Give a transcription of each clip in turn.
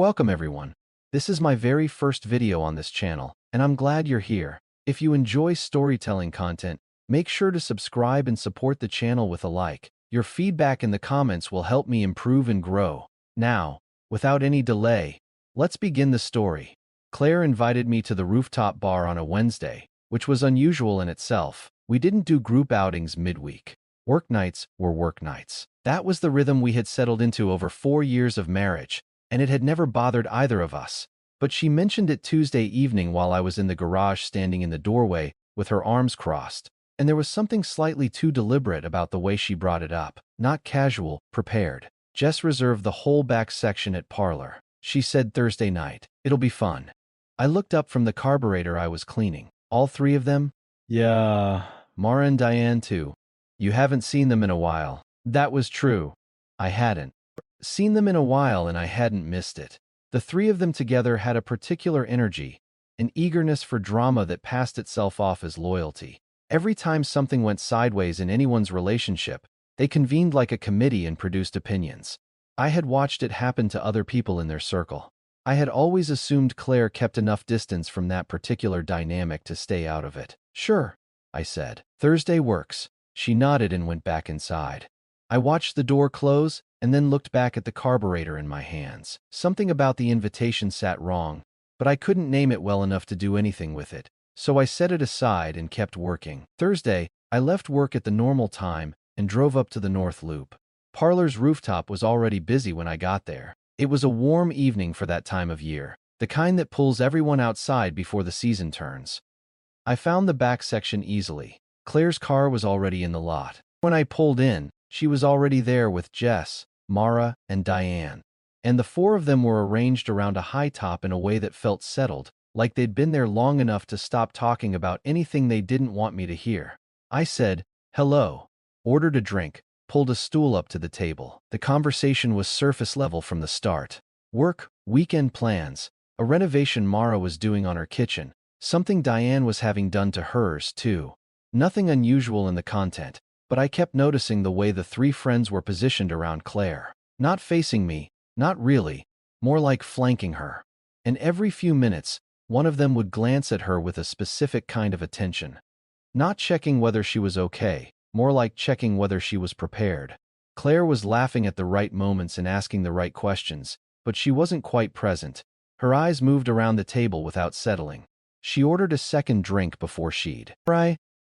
Welcome everyone. This is my very first video on this channel, and I'm glad you're here. If you enjoy storytelling content, make sure to subscribe and support the channel with a like. Your feedback in the comments will help me improve and grow. Now, without any delay, let's begin the story. Claire invited me to the rooftop bar on a Wednesday, which was unusual in itself. We didn't do group outings midweek. Work nights were work nights. That was the rhythm we had settled into over 4 years of marriage, and it had never bothered either of us. But she mentioned it Tuesday evening while I was in the garage standing in the doorway with her arms crossed, and there was something slightly too deliberate about the way she brought it up. Not casual, prepared. Jess reserved the whole back section at parlor. She said Thursday night. It'll be fun. I looked up from the carburetor I was cleaning. All three of them? Yeah. Mara and Diane too. You haven't seen them in a while. That was true. I hadn't seen them in a while and I hadn't missed it. The three of them together had a particular energy, an eagerness for drama that passed itself off as loyalty. Every time something went sideways in anyone's relationship, they convened like a committee and produced opinions. I had watched it happen to other people in their circle. I had always assumed Claire kept enough distance from that particular dynamic to stay out of it. Sure, I said. Thursday works. She nodded and went back inside. I watched the door close and then looked back at the carburetor in my hands. Something about the invitation sat wrong, but I couldn't name it well enough to do anything with it, so I set it aside and kept working. Thursday, I left work at the normal time and drove up to the North Loop. Parlor's rooftop was already busy when I got there. It was a warm evening for that time of year, the kind that pulls everyone outside before the season turns. I found the back section easily. Claire's car was already in the lot. When I pulled in, she was already there with Jess, Mara, and Diane. And the four of them were arranged around a high top in a way that felt settled, like they'd been there long enough to stop talking about anything they didn't want me to hear. I said, "Hello," ordered a drink, pulled a stool up to the table. The conversation was surface level from the start. Work, weekend plans, a renovation Mara was doing on her kitchen, something Diane was having done to hers too. Nothing unusual in the content, but I kept noticing the way the three friends were positioned around Claire. Not facing me, not really, more like flanking her. And every few minutes, one of them would glance at her with a specific kind of attention. Not checking whether she was okay, more like checking whether she was prepared. Claire was laughing at the right moments and asking the right questions, but she wasn't quite present. Her eyes moved around the table without settling. She ordered a second drink before she'd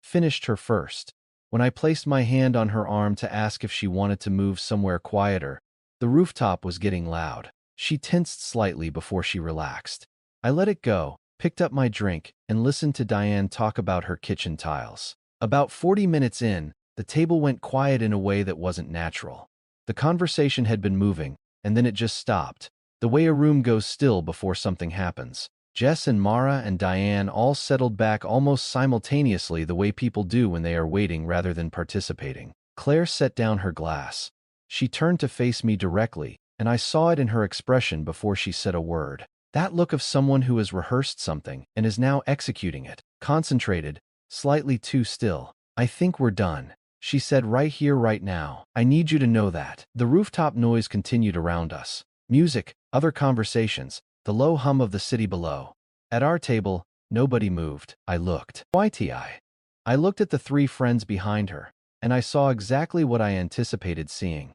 finished her first. When I placed my hand on her arm to ask if she wanted to move somewhere quieter, the rooftop was getting loud. She tensed slightly before she relaxed. I let it go, picked up my drink, and listened to Diane talk about her kitchen tiles. About 40 minutes in, the table went quiet in a way that wasn't natural. The conversation had been moving, and then it just stopped, the way a room goes still before something happens. Jess and Mara and Diane all settled back almost simultaneously, the way people do when they are waiting rather than participating. Claire set down her glass. She turned to face me directly, and I saw it in her expression before she said a word. That look of someone who has rehearsed something and is now executing it. Concentrated, slightly too still. "I think we're done," she said, "right here, right now. I need you to know that." The rooftop noise continued around us. Music, other conversations, the low hum of the city below. At our table, nobody moved. I looked. I looked at the three friends behind her, and I saw exactly what I anticipated seeing.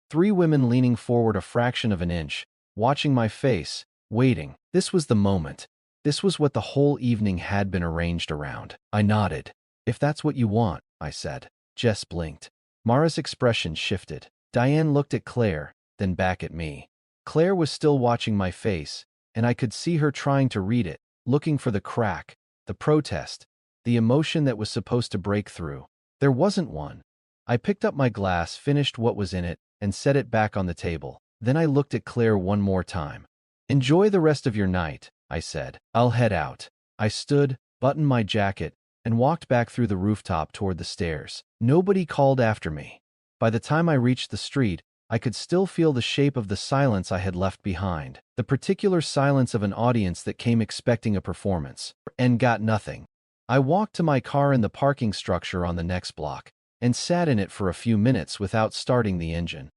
Three women leaning forward a fraction of an inch, watching my face, waiting. This was the moment. This was what the whole evening had been arranged around. I nodded. "If that's what you want," I said. Jess blinked. Mara's expression shifted. Diane looked at Claire, then back at me. Claire was still watching my face, and I could see her trying to read it, looking for the crack, the protest, the emotion that was supposed to break through. There wasn't one. I picked up my glass, finished what was in it, and set it back on the table. Then I looked at Claire one more time. "Enjoy the rest of your night," I said. "I'll head out." I stood, buttoned my jacket, and walked back through the rooftop toward the stairs. Nobody called after me. By the time I reached the street, I could still feel the shape of the silence I had left behind, the particular silence of an audience that came expecting a performance, and got nothing. I walked to my car in the parking structure on the next block, and sat in it for a few minutes without starting the engine.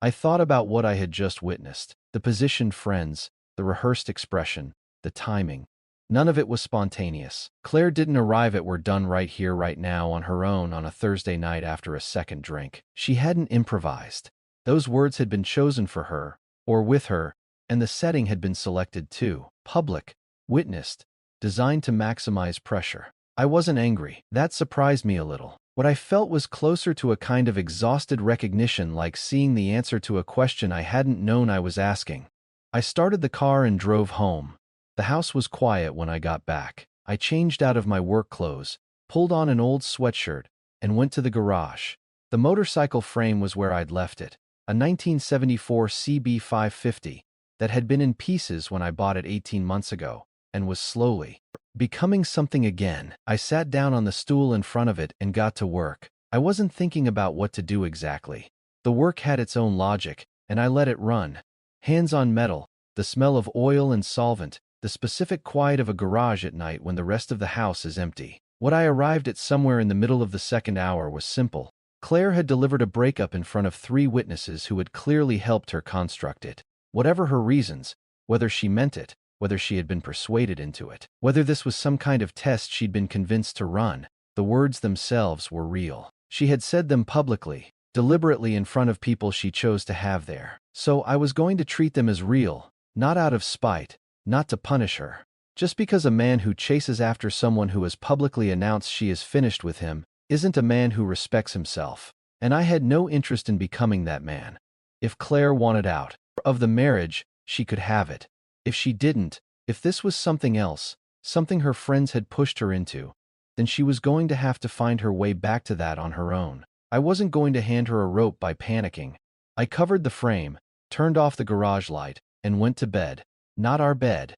I thought about what I had just witnessed, the positioned friends, the rehearsed expression, the timing. None of it was spontaneous. Claire didn't arrive at "we're done right here, right now" on her own on a Thursday night after a second drink. She hadn't improvised. Those words had been chosen for her, or with her, and the setting had been selected too. Public, witnessed, designed to maximize pressure. I wasn't angry. That surprised me a little. What I felt was closer to a kind of exhausted recognition, like seeing the answer to a question I hadn't known I was asking. I started the car and drove home. The house was quiet when I got back. I changed out of my work clothes, pulled on an old sweatshirt, and went to the garage. The motorcycle frame was where I'd left it, a 1974 CB550 that had been in pieces when I bought it 18 months ago, and was slowly becoming something again. I sat down on the stool in front of it and got to work. I wasn't thinking about what to do exactly. The work had its own logic, and I let it run. Hands on metal, the smell of oil and solvent, the specific quiet of a garage at night when the rest of the house is empty. What I arrived at somewhere in the middle of the second hour was simple. Claire had delivered a breakup in front of 3 witnesses who had clearly helped her construct it. Whatever her reasons, whether she meant it, whether she had been persuaded into it, whether this was some kind of test she'd been convinced to run, the words themselves were real. She had said them publicly, deliberately in front of people she chose to have there. So I was going to treat them as real, not out of spite, not to punish her. Just because a man who chases after someone who has publicly announced she is finished with him isn't a man who respects himself. And I had no interest in becoming that man. If Claire wanted out of the marriage, she could have it. If she didn't, if this was something else, something her friends had pushed her into, then she was going to have to find her way back to that on her own. I wasn't going to hand her a rope by panicking. I covered the frame, turned off the garage light, and went to bed. Not our bed.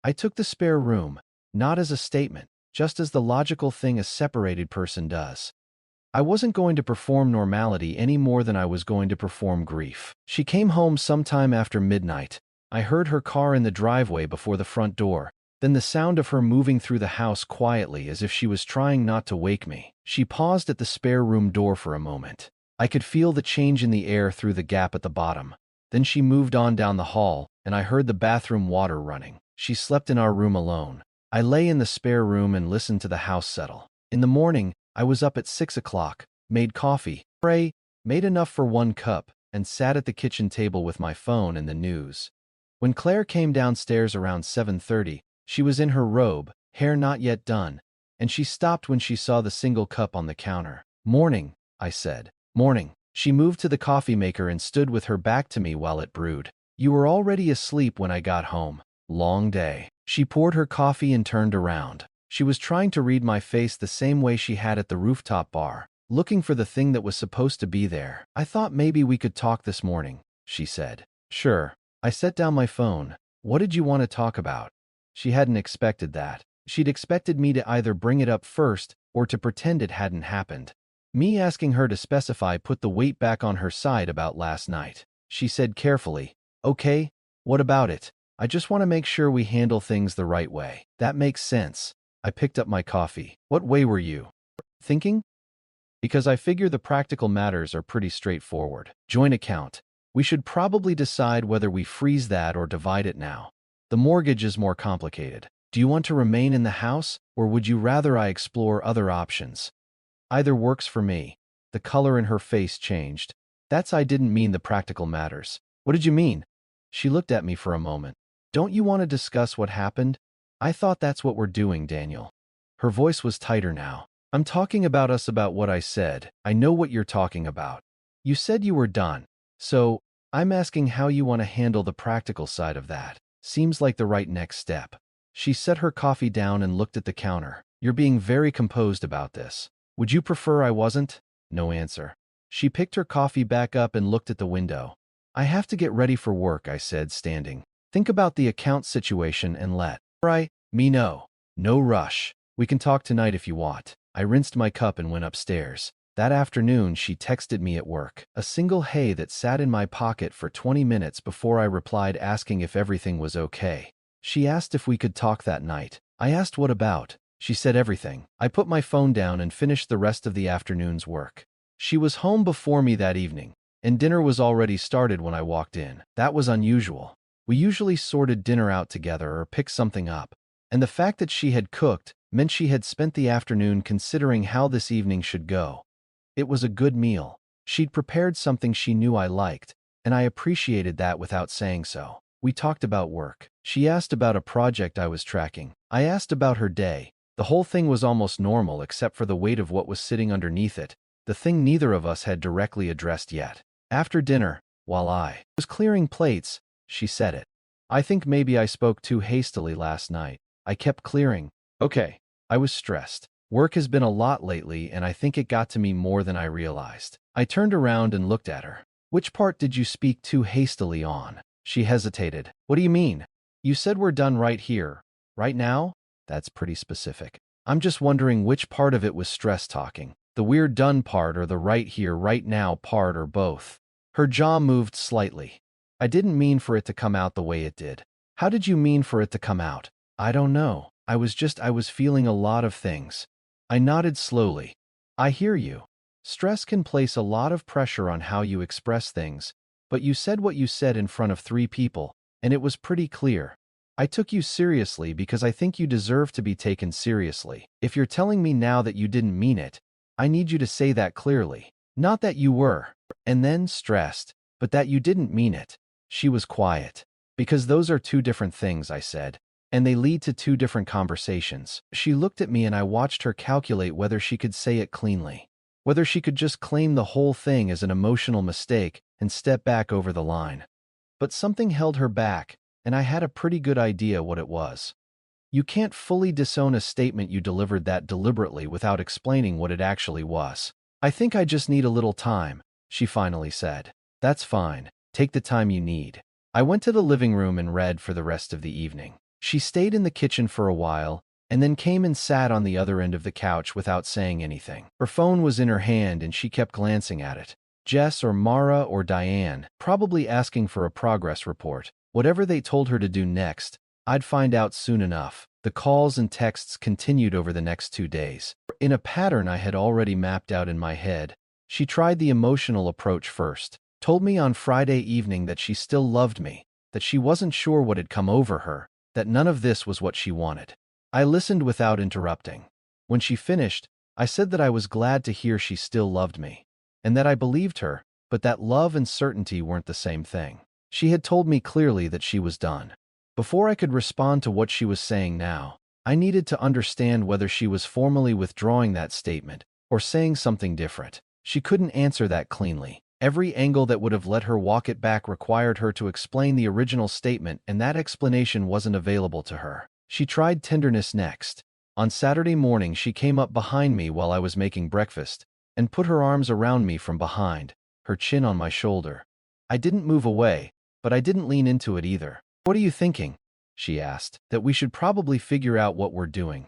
I took the spare room, not as a statement, just as the logical thing a separated person does. I wasn't going to perform normality any more than I was going to perform grief. She came home sometime after midnight. I heard her car in the driveway before the front door, then the sound of her moving through the house quietly as if she was trying not to wake me. She paused at the spare room door for a moment. I could feel the change in the air through the gap at the bottom. Then she moved on down the hall, and I heard the bathroom water running. She slept in our room alone. I lay in the spare room and listened to the house settle. In the morning, I was up at 6 o'clock, made coffee, made enough for 1 cup, and sat at the kitchen table with my phone and the news. When Claire came downstairs around 7:30, she was in her robe, hair not yet done, and she stopped when she saw the single cup on the counter. "Morning," I said. "Morning." She moved to the coffee maker and stood with her back to me while it brewed. "You were already asleep when I got home. Long day." She poured her coffee and turned around. She was trying to read my face the same way she had at the rooftop bar, looking for the thing that was supposed to be there. "I thought maybe we could talk this morning," she said. "Sure." I set down my phone. "What did you want to talk about?" She hadn't expected that. She'd expected me to either bring it up first or to pretend it hadn't happened. Me asking her to specify put the weight back on her side about last night. She said carefully, "Okay, what about it? I just want to make sure we handle things the right way." "That makes sense." I picked up my coffee. "What way were you thinking?" "Because I figure the practical matters are pretty straightforward. Joint account. We should probably decide whether we freeze that or divide it now. The mortgage is more complicated. Do you want to remain in the house, or would you rather I explore other options?" "Either works for me." The color in her face changed. I didn't mean the practical matters." "What did you mean?" She looked at me for a moment. "Don't you want to discuss what happened?" "I thought that's what we're doing, Daniel." Her voice was tighter now. "I'm talking about us, about what I said. I know what you're talking about. You said you were done. So, I'm asking how you want to handle the practical side of that. Seems like the right next step." She set her coffee down and looked at the counter. "You're being very composed about this. Would you prefer I wasn't?" No answer. She picked her coffee back up and looked at the window. "I have to get ready for work," I said, standing. "Think about the account situation and let me know. No rush. We can talk tonight if you want." I rinsed my cup and went upstairs. That afternoon, she texted me at work. A single hey that sat in my pocket for 20 minutes before I replied asking if everything was okay. She asked if we could talk that night. I asked what about. She said everything. I put my phone down and finished the rest of the afternoon's work. She was home before me that evening, and dinner was already started when I walked in. That was unusual. We usually sorted dinner out together or picked something up, and the fact that she had cooked meant she had spent the afternoon considering how this evening should go. It was a good meal. She'd prepared something she knew I liked, and I appreciated that without saying so. We talked about work. She asked about a project I was tracking. I asked about her day. The whole thing was almost normal except for the weight of what was sitting underneath it, the thing neither of us had directly addressed yet. After dinner, while I was clearing plates, she said it. I think maybe I spoke too hastily last night. I kept clearing. Okay. I was stressed. Work has been a lot lately, and I think it got to me more than I realized. I turned around and looked at her. Which part did you speak too hastily on? She hesitated. What do you mean? You said we're done right here. Right now? That's pretty specific. I'm just wondering which part of it was stress talking. The we're done part or the right here, right now part or both. Her jaw moved slightly. I didn't mean for it to come out the way it did. How did you mean for it to come out? I don't know. I was feeling a lot of things. I nodded slowly. I hear you. Stress can place a lot of pressure on how you express things, but you said what you said in front of 3 people, and it was pretty clear. I took you seriously because I think you deserve to be taken seriously. If you're telling me now that you didn't mean it, I need you to say that clearly. Not that you were, and then stressed, but that you didn't mean it. She was quiet. Because those are 2 different things, I said. And they lead to 2 different conversations. She looked at me and I watched her calculate whether she could say it cleanly. Whether she could just claim the whole thing as an emotional mistake and step back over the line. But something held her back, and I had a pretty good idea what it was. You can't fully disown a statement you delivered that deliberately without explaining what it actually was. I think I just need a little time, she finally said. That's fine. Take the time you need. I went to the living room and read for the rest of the evening. She stayed in the kitchen for a while, and then came and sat on the other end of the couch without saying anything. Her phone was in her hand and she kept glancing at it. Jess or Mara or Diane, probably asking for a progress report. Whatever they told her to do next, I'd find out soon enough. The calls and texts continued over the next 2 days. In a pattern I had already mapped out in my head, she tried the emotional approach first. Told me on Friday evening that she still loved me, that she wasn't sure what had come over her, that none of this was what she wanted. I listened without interrupting. When she finished, I said that I was glad to hear she still loved me, and that I believed her, but that love and certainty weren't the same thing. She had told me clearly that she was done. Before I could respond to what she was saying now, I needed to understand whether she was formally withdrawing that statement or saying something different. She couldn't answer that cleanly. Every angle that would have let her walk it back required her to explain the original statement, and that explanation wasn't available to her. She tried tenderness next. On Saturday morning, she came up behind me while I was making breakfast and put her arms around me from behind, her chin on my shoulder. I didn't move away, but I didn't lean into it either. What are you thinking? She asked. That we should probably figure out what we're doing.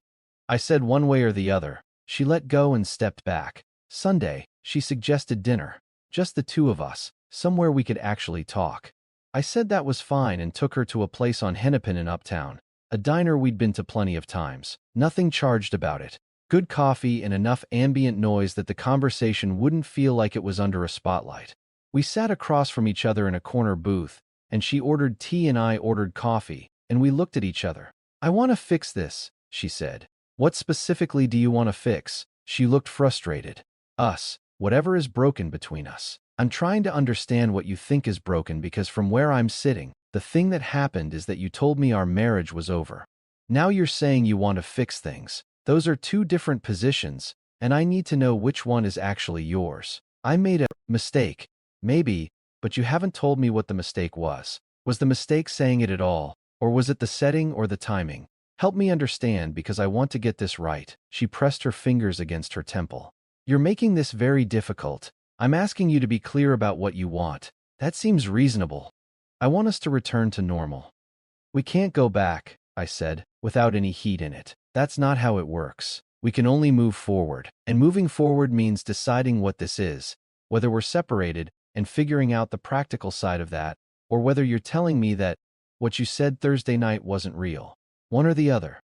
I said one way or the other. She let go and stepped back. Sunday, she suggested dinner. Just the 2 of us, somewhere we could actually talk. I said that was fine and took her to a place on Hennepin in Uptown, a diner we'd been to plenty of times. Nothing charged about it. Good coffee and enough ambient noise that the conversation wouldn't feel like it was under a spotlight. We sat across from each other in a corner booth, and she ordered tea and I ordered coffee, and we looked at each other. I want to fix this, she said. What specifically do you want to fix? She looked frustrated. Us. Whatever is broken between us. I'm trying to understand what you think is broken because from where I'm sitting, the thing that happened is that you told me our marriage was over. Now you're saying you want to fix things. Those are 2 different positions, and I need to know which one is actually yours. I made a mistake. Maybe, but you haven't told me what the mistake was. Was the mistake saying it at all, or was it the setting or the timing? Help me understand because I want to get this right. She pressed her fingers against her temple. You're making this very difficult. I'm asking you to be clear about what you want. That seems reasonable. I want us to return to normal. We can't go back, I said, without any heat in it. That's not how it works. We can only move forward. And moving forward means deciding what this is, whether we're separated and figuring out the practical side of that, or whether you're telling me that what you said Thursday night wasn't real. One or the other.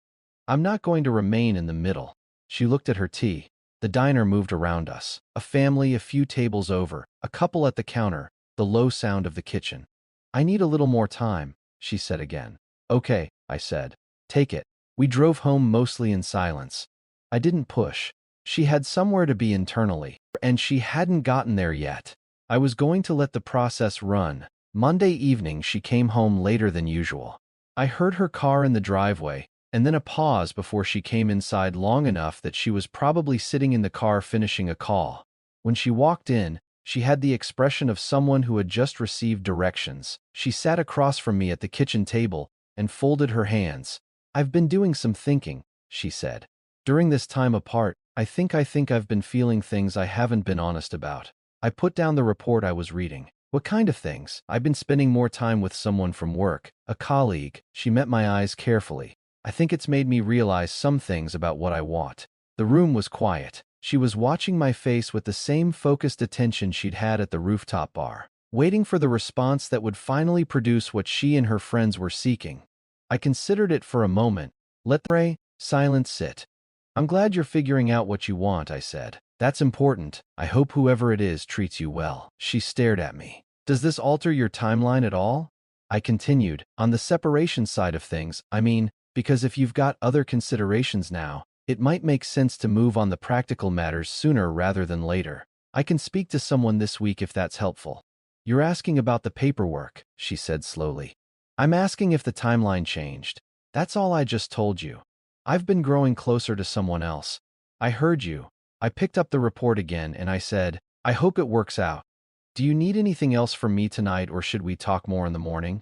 I'm not going to remain in the middle. She looked at her tea. The diner moved around us. A family a few tables over, a couple at the counter, the low sound of the kitchen. I need a little more time, she said again. Okay, I said. Take it. We drove home mostly in silence. I didn't push. She had somewhere to be internally, and she hadn't gotten there yet. I was going to let the process run. Monday evening, she came home later than usual. I heard her car in the driveway, and then a pause before she came inside long enough that she was probably sitting in the car finishing a call. When she walked in, she had the expression of someone who had just received directions. She sat across from me at the kitchen table and folded her hands. I've been doing some thinking, she said. During this time apart, I think I've been feeling things I haven't been honest about. I put down the report I was reading. What kind of things? I've been spending more time with someone from work, a colleague. She met my eyes carefully. I think it's made me realize some things about what I want. The room was quiet. She was watching my face with the same focused attention she'd had at the rooftop bar, waiting for the response that would finally produce what she and her friends were seeking. I considered it for a moment. Let the silence sit. I'm glad you're figuring out what you want, I said. That's important. I hope whoever it is treats you well. She stared at me. Does this alter your timeline at all? I continued. On the separation side of things, I mean, because if you've got other considerations now, it might make sense to move on the practical matters sooner rather than later. I can speak to someone this week if that's helpful. You're asking about the paperwork, she said slowly. I'm asking if the timeline changed. That's all I just told you. I've been growing closer to someone else. I heard you. I picked up the report again and I said, I hope it works out. Do you need anything else from me tonight or should we talk more in the morning?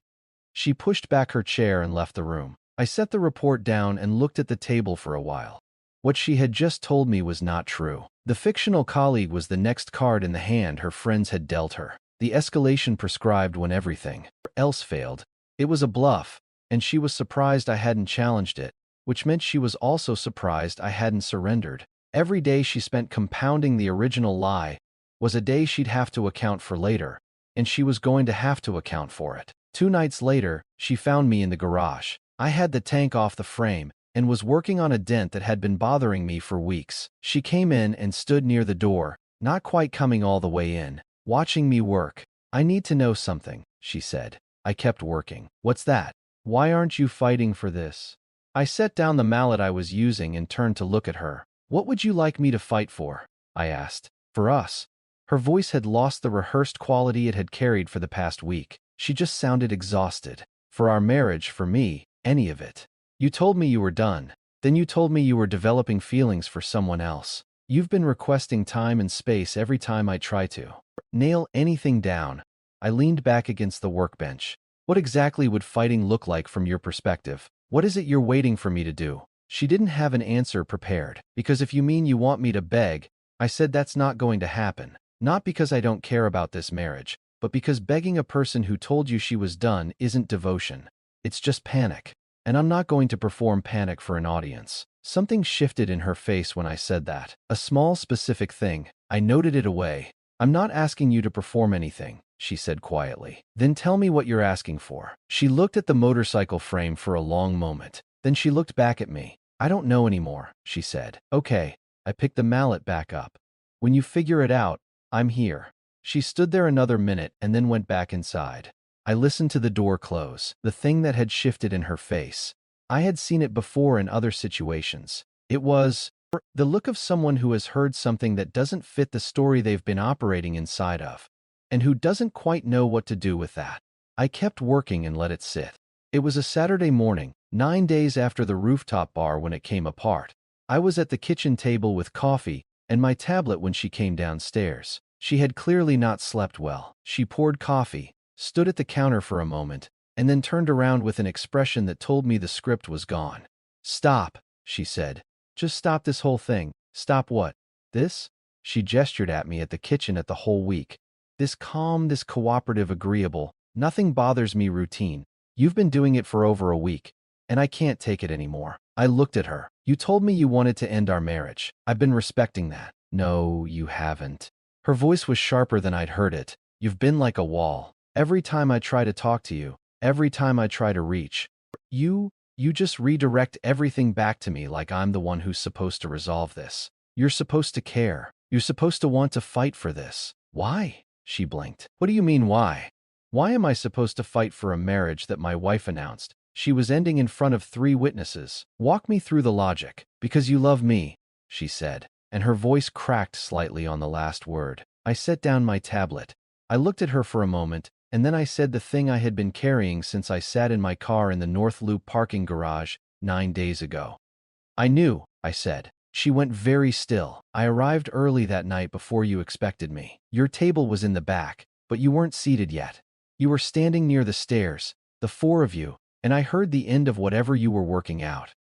She pushed back her chair and left the room. I set the report down and looked at the table for a while. What she had just told me was not true. The fictional colleague was the next card in the hand her friends had dealt her. The escalation prescribed when everything else failed. It was a bluff, and she was surprised I hadn't challenged it, which meant she was also surprised I hadn't surrendered. Every day she spent compounding the original lie was a day she'd have to account for later, and she was going to have to account for it. 2 nights later, she found me in the garage. I had the tank off the frame and was working on a dent that had been bothering me for weeks. She came in and stood near the door, not quite coming all the way in, watching me work. I need to know something, she said. I kept working. What's that? Why aren't you fighting for this? I set down the mallet I was using and turned to look at her. What would you like me to fight for? I asked. For us. Her voice had lost the rehearsed quality it had carried for the past week. She just sounded exhausted. For our marriage, for me, any of it. You told me you were done. Then you told me you were developing feelings for someone else. You've been requesting time and space every time I try to nail anything down. I leaned back against the workbench. What exactly would fighting look like from your perspective? What is it you're waiting for me to do? She didn't have an answer prepared. Because if you mean you want me to beg, I said that's not going to happen. Not because I don't care about this marriage, but because begging a person who told you she was done isn't devotion. It's just panic. And I'm not going to perform panic for an audience. Something shifted in her face when I said that. A small, specific thing. I noted it away. I'm not asking you to perform anything, she said quietly. Then tell me what you're asking for. She looked at the motorcycle frame for a long moment. Then she looked back at me. I don't know anymore, she said. Okay. I picked the mallet back up. When you figure it out, I'm here. She stood there another minute and then went back inside. I listened to the door close, the thing that had shifted in her face. I had seen it before in other situations. It was the look of someone who has heard something that doesn't fit the story they've been operating inside of, and who doesn't quite know what to do with that. I kept working and let it sit. It was a Saturday morning, 9 days after the rooftop bar when it came apart. I was at the kitchen table with coffee and my tablet when she came downstairs. She had clearly not slept well. She poured coffee, stood at the counter for a moment, and then turned around with an expression that told me the script was gone. Stop, she said. Just stop this whole thing. Stop what? This? She gestured at me at the kitchen at the whole week. This calm, this cooperative, agreeable, nothing bothers me routine. You've been doing it for over a week, and I can't take it anymore. I looked at her. You told me you wanted to end our marriage. I've been respecting that. No, you haven't. Her voice was sharper than I'd heard it. You've been like a wall. Every time I try to talk to you, every time I try to reach, you just redirect everything back to me like I'm the one who's supposed to resolve this. You're supposed to care. You're supposed to want to fight for this. Why? She blinked. What do you mean why? Why am I supposed to fight for a marriage that my wife announced she was ending in front of 3 witnesses? Walk me through the logic. Because you love me, she said, and her voice cracked slightly on the last word. I set down my tablet. I looked at her for a moment, and then I said the thing I had been carrying since I sat in my car in the North Loop parking garage 9 days ago. I knew, I said. She went very still. I arrived early that night before you expected me. Your table was in the back, but you weren't seated yet. You were standing near the stairs, the 4 of you, and I heard the end of whatever you were working out.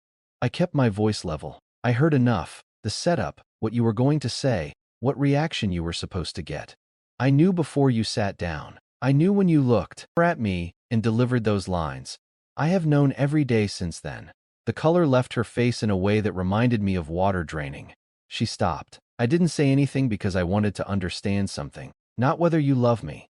I kept my voice level. I heard enough, the setup, what you were going to say, what reaction you were supposed to get. I knew before you sat down. I knew when you looked at me and delivered those lines. I have known every day since then. The color left her face in a way that reminded me of water draining. She stopped. I didn't say anything because I wanted to understand something, not whether you love me.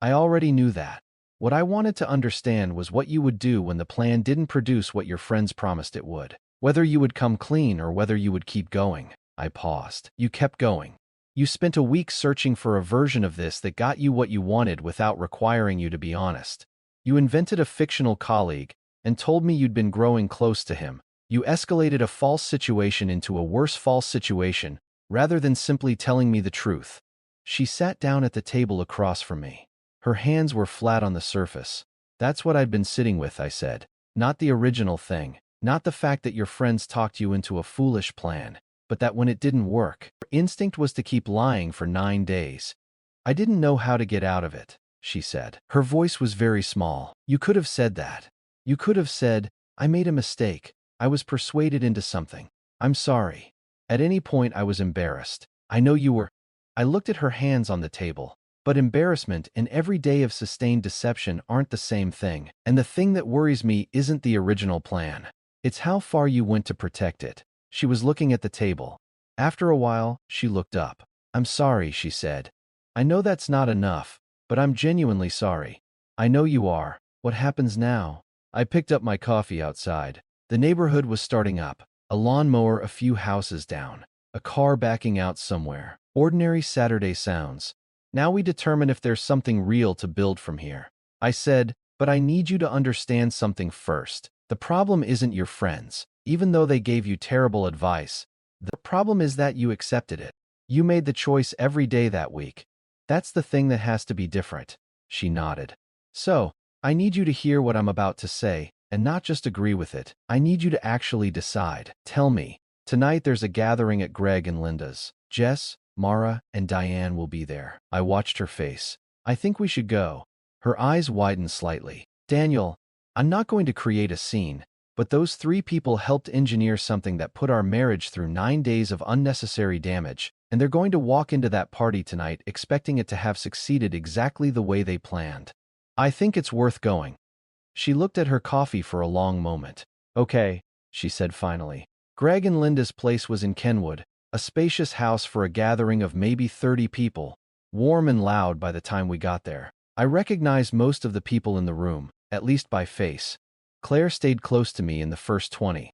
I already knew that. What I wanted to understand was what you would do when the plan didn't produce what your friends promised it would. Whether you would come clean or whether you would keep going. I paused. You kept going. You spent a week searching for a version of this that got you what you wanted without requiring you to be honest. You invented a fictional colleague and told me you'd been growing close to him. You escalated a false situation into a worse false situation rather than simply telling me the truth. She sat down at the table across from me. Her hands were flat on the surface. That's what I'd been sitting with, I said. Not the original thing. Not the fact that your friends talked you into a foolish plan, but that when it didn't work, your instinct was to keep lying for 9 days. I didn't know how to get out of it, she said. Her voice was very small. You could have said that. You could have said, I made a mistake. I was persuaded into something. I'm sorry. At any point I was embarrassed. I know you were. I looked at her hands on the table. But embarrassment and every day of sustained deception aren't the same thing. And the thing that worries me isn't the original plan. It's how far you went to protect it. She was looking at the table. After a while, she looked up. I'm sorry, she said. I know that's not enough, but I'm genuinely sorry. I know you are. What happens now? I picked up my coffee outside. The neighborhood was starting up. A lawnmower a few houses down. A car backing out somewhere. Ordinary Saturday sounds. Now we determine if there's something real to build from here. I said, but I need you to understand something first. The problem isn't your friends, even though they gave you terrible advice. The problem is that you accepted it. You made the choice every day that week. That's the thing that has to be different. She nodded. So, I need you to hear what I'm about to say, and not just agree with it. I need you to actually decide. Tell me. Tonight there's a gathering at Greg and Linda's. Jess, Mara, and Diane will be there. I watched her face. I think we should go. Her eyes widened slightly. Daniel, I'm not going to create a scene, but those 3 people helped engineer something that put our marriage through 9 days of unnecessary damage, and they're going to walk into that party tonight expecting it to have succeeded exactly the way they planned. I think it's worth going. She looked at her coffee for a long moment. Okay, she said finally. Greg and Linda's place was in Kenwood, a spacious house for a gathering of maybe 30 people, warm and loud by the time we got there. I recognized most of the people in the room, at least by face. Claire stayed close to me in the first 20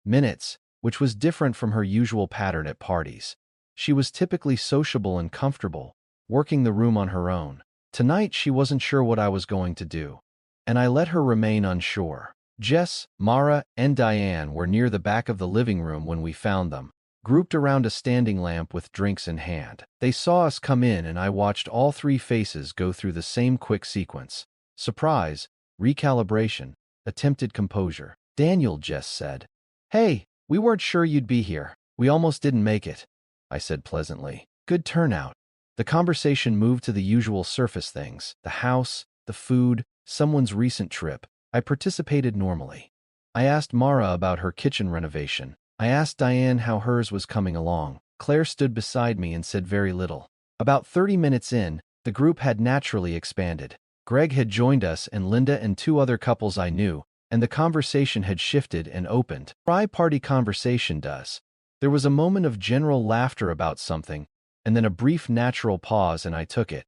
minutes, which was different from her usual pattern at parties. She was typically sociable and comfortable, working the room on her own. Tonight she wasn't sure what I was going to do, and I let her remain unsure. Jess, Mara, and Diane were near the back of the living room when we found them, grouped around a standing lamp with drinks in hand. They saw us come in and I watched all 3 faces go through the same quick sequence. Surprise, recalibration, attempted composure. Daniel, Jess said. Hey, we weren't sure you'd be here. We almost didn't make it, I said pleasantly. Good turnout. The conversation moved to the usual surface things, the house, the food, someone's recent trip. I participated normally. I asked Mara about her kitchen renovation. I asked Diane how hers was coming along. Claire stood beside me and said very little. About 30 minutes in, the group had naturally expanded. Greg had joined us and Linda and 2 other couples I knew, and the conversation had shifted and opened. Party conversation does. There was a moment of general laughter about something, and then a brief natural pause, and I took it.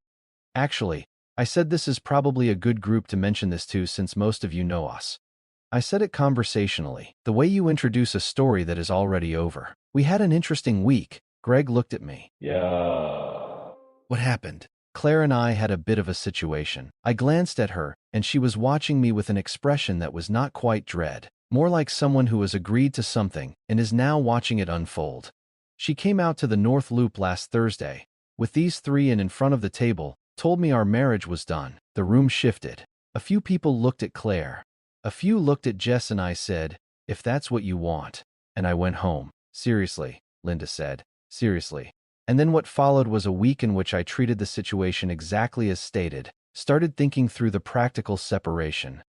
Actually, I said this is probably a good group to mention this to since most of you know us. I said it conversationally, the way you introduce a story that is already over. We had an interesting week. Greg looked at me. Yeah. What happened? Claire and I had a bit of a situation. I glanced at her, and she was watching me with an expression that was not quite dread, more like someone who has agreed to something and is now watching it unfold. She came out to the North Loop last Thursday, with these three and in front of the table, told me our marriage was done. The room shifted. A few people looked at Claire. A few looked at Jess and I said, "If that's what you want." And I went home. Seriously, Linda said. Seriously. And then what followed was a week in which I treated the situation exactly as stated, started thinking through the practical separation.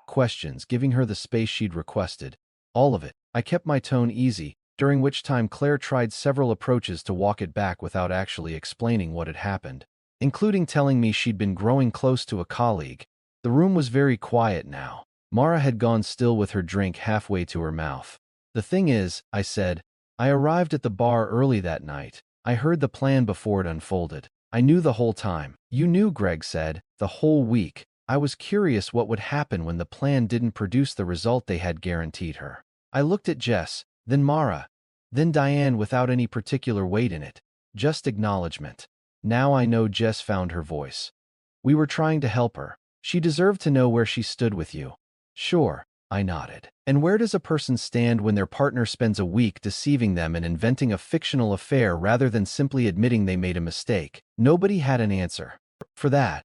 Questions, giving her the space she'd requested. All of it. I kept my tone easy, during which time Claire tried several approaches to walk it back without actually explaining what had happened, including telling me she'd been growing close to a colleague. The room was very quiet now. Mara had gone still with her drink halfway to her mouth. "The thing is," I said, "I arrived at the bar early that night. I heard the plan before it unfolded. I knew the whole time." "You knew," Greg said, "the whole week." I was curious what would happen when the plan didn't produce the result they had guaranteed her. I looked at Jess, then Mara, then Diane without any particular weight in it, just acknowledgement. Now I know Jess found her voice. "We were trying to help her. She deserved to know where she stood with you." "Sure," I nodded. "And where does a person stand when their partner spends a week deceiving them and inventing a fictional affair rather than simply admitting they made a mistake?" Nobody had an answer for that.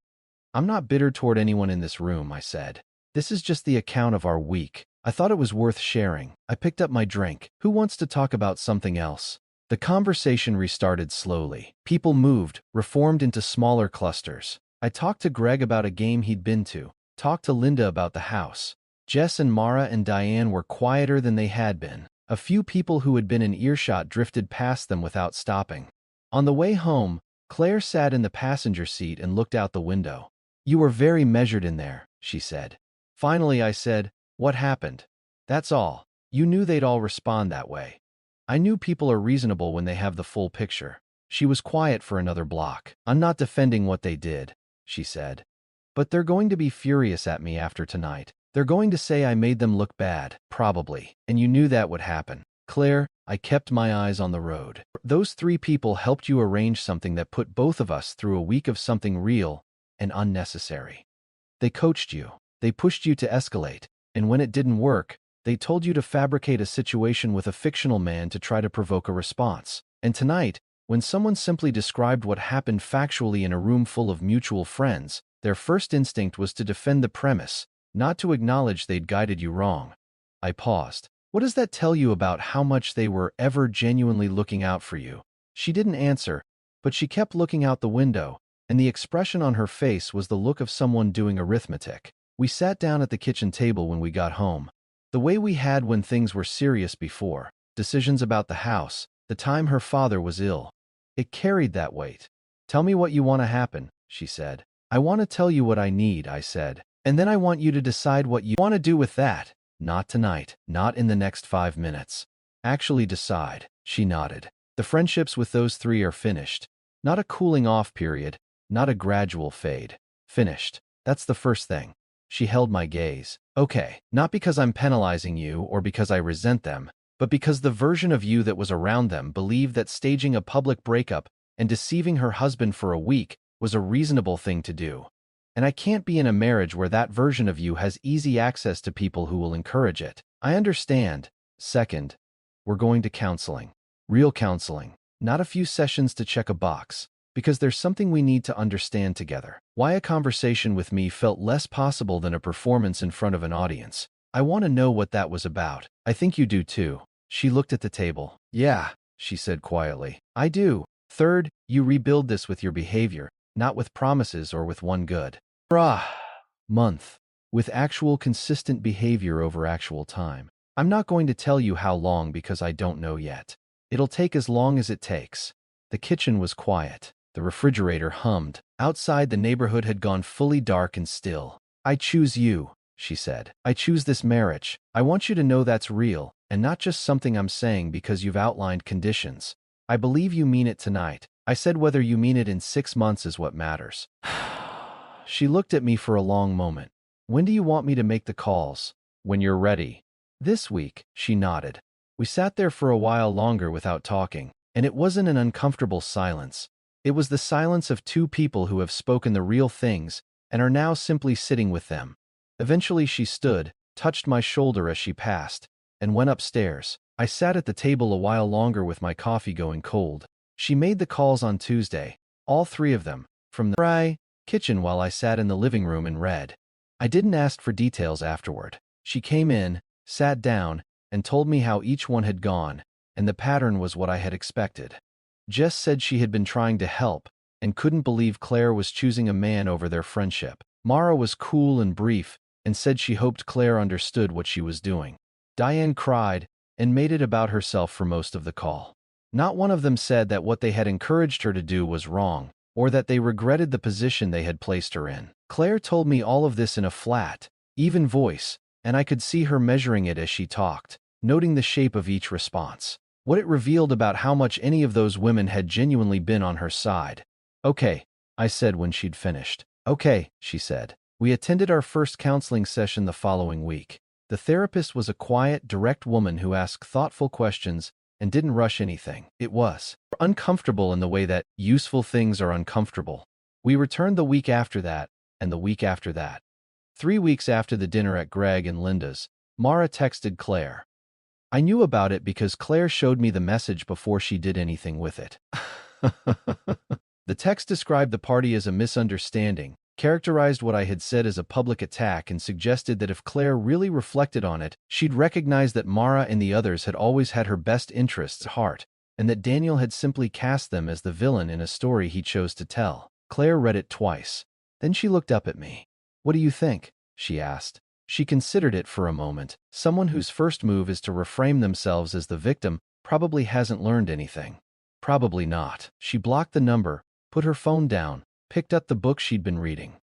"I'm not bitter toward anyone in this room," I said. "This is just the account of our week. I thought it was worth sharing." I picked up my drink. "Who wants to talk about something else?" The conversation restarted slowly. People moved, reformed into smaller clusters. I talked to Greg about a game he'd been to, talked to Linda about the house. Jess and Mara and Diane were quieter than they had been. A few people who had been in earshot drifted past them without stopping. On the way home, Claire sat in the passenger seat and looked out the window. "You were very measured in there," she said. Finally, I said, "What happened?" "That's all." "You knew they'd all respond that way." "I knew people are reasonable when they have the full picture." She was quiet for another block. "I'm not defending what they did," she said. "But they're going to be furious at me after tonight. They're going to say I made them look bad, probably. And you knew that would happen." "Claire," I kept my eyes on the road. "Those three people helped you arrange something that put both of us through a week of something real and unnecessary. They coached you. They pushed you to escalate. And when it didn't work, they told you to fabricate a situation with a fictional man to try to provoke a response. And tonight, when someone simply described what happened factually in a room full of mutual friends, their first instinct was to defend the premise, not to acknowledge they'd guided you wrong." I paused. "What does that tell you about how much they were ever genuinely looking out for you?" She didn't answer, but she kept looking out the window, and the expression on her face was the look of someone doing arithmetic. We sat down at the kitchen table when we got home. The way we had when things were serious before, decisions about the house, the time her father was ill. It carried that weight. "Tell me what you want to happen," she said. "I want to tell you what I need," I said. "And then I want you to decide what you want to do with that. Not tonight, not in the next 5 minutes. Actually decide." She nodded. "The friendships with those three are finished. Not a cooling off period, not a gradual fade. Finished. That's the first thing." She held my gaze. "Okay, not because I'm penalizing you or because I resent them, but because the version of you that was around them believed that staging a public breakup and deceiving her husband for a week was a reasonable thing to do. And I can't be in a marriage where that version of you has easy access to people who will encourage it. I understand. Second, we're going to counseling. Real counseling. Not a few sessions to check a box. Because there's something we need to understand together. Why a conversation with me felt less possible than a performance in front of an audience. I want to know what that was about. I think you do too." She looked at the table. "Yeah," she said quietly. "I do." Third, you rebuild this with your behavior, not with promises or with one good month. With actual consistent behavior over actual time. I'm not going to tell you how long because I don't know yet. It'll take as long as it takes. The kitchen was quiet. The refrigerator hummed. Outside, the neighborhood had gone fully dark and still. "I choose you," she said. "I choose this marriage. I want you to know that's real, and not just something I'm saying because you've outlined conditions. I believe you mean it tonight." I said whether you mean it in 6 months is what matters. She looked at me for a long moment. "When do you want me to make the calls?" "When you're ready." "This week," she nodded. We sat there for a while longer without talking, and it wasn't an uncomfortable silence. It was the silence of two people who have spoken the real things and are now simply sitting with them. Eventually she stood, touched my shoulder as she passed, and went upstairs. I sat at the table a while longer with my coffee going cold. She made the calls on Tuesday, all three of them, from the kitchen while I sat in the living room and read. I didn't ask for details afterward. She came in, sat down, and told me how each one had gone, and the pattern was what I had expected. Jess said she had been trying to help, and couldn't believe Claire was choosing a man over their friendship. Mara was cool and brief, and said she hoped Claire understood what she was doing. Diane cried, and made it about herself for most of the call. Not one of them said that what they had encouraged her to do was wrong, or that they regretted the position they had placed her in. Claire told me all of this in a flat, even voice, and I could see her measuring it as she talked, noting the shape of each response. What it revealed about how much any of those women had genuinely been on her side. "Okay," I said when she'd finished. "Okay," she said. We attended our first counseling session the following week. The therapist was a quiet, direct woman who asked thoughtful questions and didn't rush anything. It was uncomfortable in the way that useful things are uncomfortable. We returned the week after that, and the week after that. 3 weeks after the dinner at Greg and Linda's, Mara texted Claire. I knew about it because Claire showed me the message before she did anything with it. The text described the party as a misunderstanding, characterized what I had said as a public attack, and suggested that if Claire really reflected on it, she'd recognize that Mara and the others had always had her best interests at heart, and that Daniel had simply cast them as the villain in a story he chose to tell. Claire read it twice. Then she looked up at me. "What do you think?" she asked. She considered it for a moment. Someone whose first move is to reframe themselves as the victim probably hasn't learned anything. Probably not. She blocked the number, put her phone down, picked up the book she'd been reading.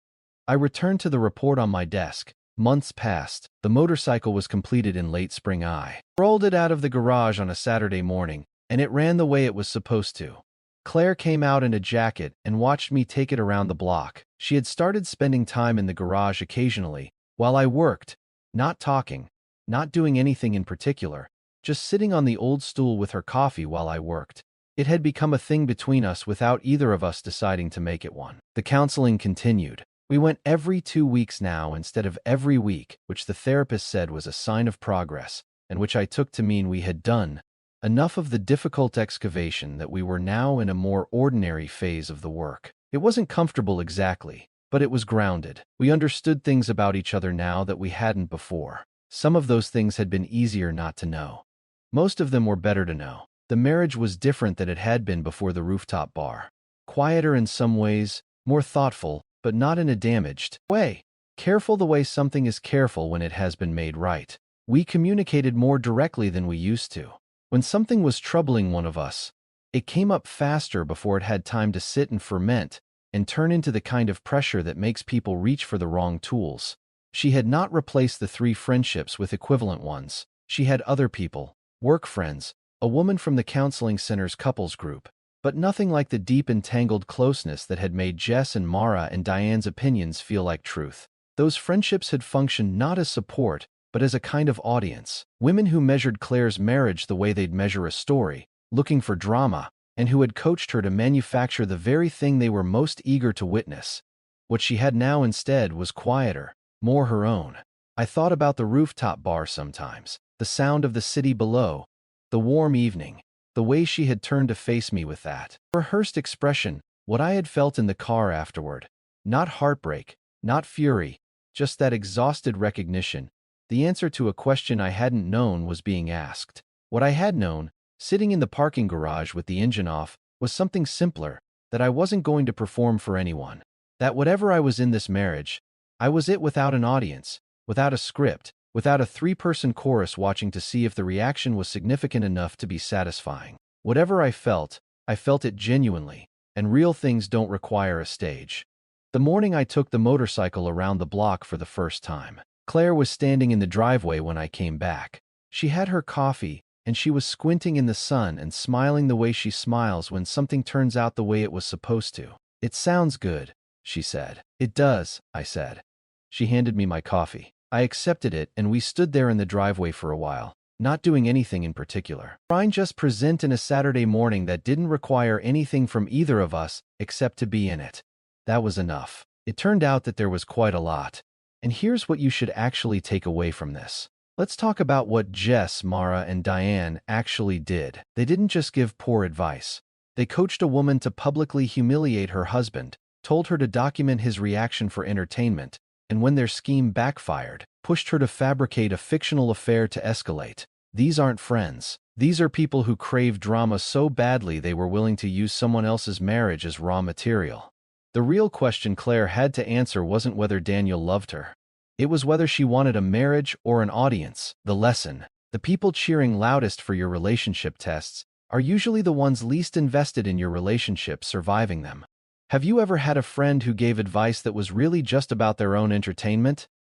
I returned to the report on my desk. Months passed. The motorcycle was completed in late spring. I rolled it out of the garage on a Saturday morning, and it ran the way it was supposed to. Claire came out in a jacket and watched me take it around the block. She had started spending time in the garage occasionally, while I worked, not talking, not doing anything in particular, just sitting on the old stool with her coffee while I worked. It had become a thing between us without either of us deciding to make it one. The counseling continued. We went every 2 weeks now instead of every week, which the therapist said was a sign of progress, and which I took to mean we had done enough of the difficult excavation that we were now in a more ordinary phase of the work. It wasn't comfortable exactly, but it was grounded. We understood things about each other now that we hadn't before. Some of those things had been easier not to know. Most of them were better to know. The marriage was different than it had been before the rooftop bar. Quieter in some ways, more thoughtful, but not in a damaged way. Careful the way something is careful when it has been made right. We communicated more directly than we used to. When something was troubling one of us, it came up faster before it had time to sit and ferment and turn into the kind of pressure that makes people reach for the wrong tools. She had not replaced the 3 friendships with equivalent ones. She had other people, work friends, a woman from the counseling center's couples group, but nothing like the deep entangled closeness that had made Jess and Mara and Diane's opinions feel like truth. Those friendships had functioned not as support, but as a kind of audience. Women who measured Claire's marriage the way they'd measure a story, looking for drama, and who had coached her to manufacture the very thing they were most eager to witness. What she had now instead was quieter, more her own. I thought about the rooftop bar sometimes, the sound of the city below, the warm evening, the way she had turned to face me with that rehearsed expression, what I had felt in the car afterward. Not heartbreak, not fury, just that exhausted recognition. The answer to a question I hadn't known was being asked. What I had known, sitting in the parking garage with the engine off, was something simpler, that I wasn't going to perform for anyone. That whatever I was in this marriage, I was it without an audience, without a script, without a 3-person chorus watching to see if the reaction was significant enough to be satisfying. Whatever I felt it genuinely, and real things don't require a stage. The morning I took the motorcycle around the block for the first time, Claire was standing in the driveway when I came back. She had her coffee, and she was squinting in the sun and smiling the way she smiles when something turns out the way it was supposed to. "It sounds good," she said. "It does," I said. She handed me my coffee. I accepted it, and we stood there in the driveway for a while, not doing anything in particular. Trying just present in a Saturday morning that didn't require anything from either of us except to be in it. That was enough. It turned out that there was quite a lot. And here's what you should actually take away from this. Let's talk about what Jess, Mara, and Diane actually did. They didn't just give poor advice. They coached a woman to publicly humiliate her husband, told her to document his reaction for entertainment, and when their scheme backfired, pushed her to fabricate a fictional affair to escalate. These aren't friends. These are people who crave drama so badly they were willing to use someone else's marriage as raw material. The real question Claire had to answer wasn't whether Daniel loved her. It was whether she wanted a marriage or an audience. The lesson: the people cheering loudest for your relationship tests are usually the ones least invested in your relationship surviving them. Have you ever had a friend who gave advice that was really just about their own entertainment?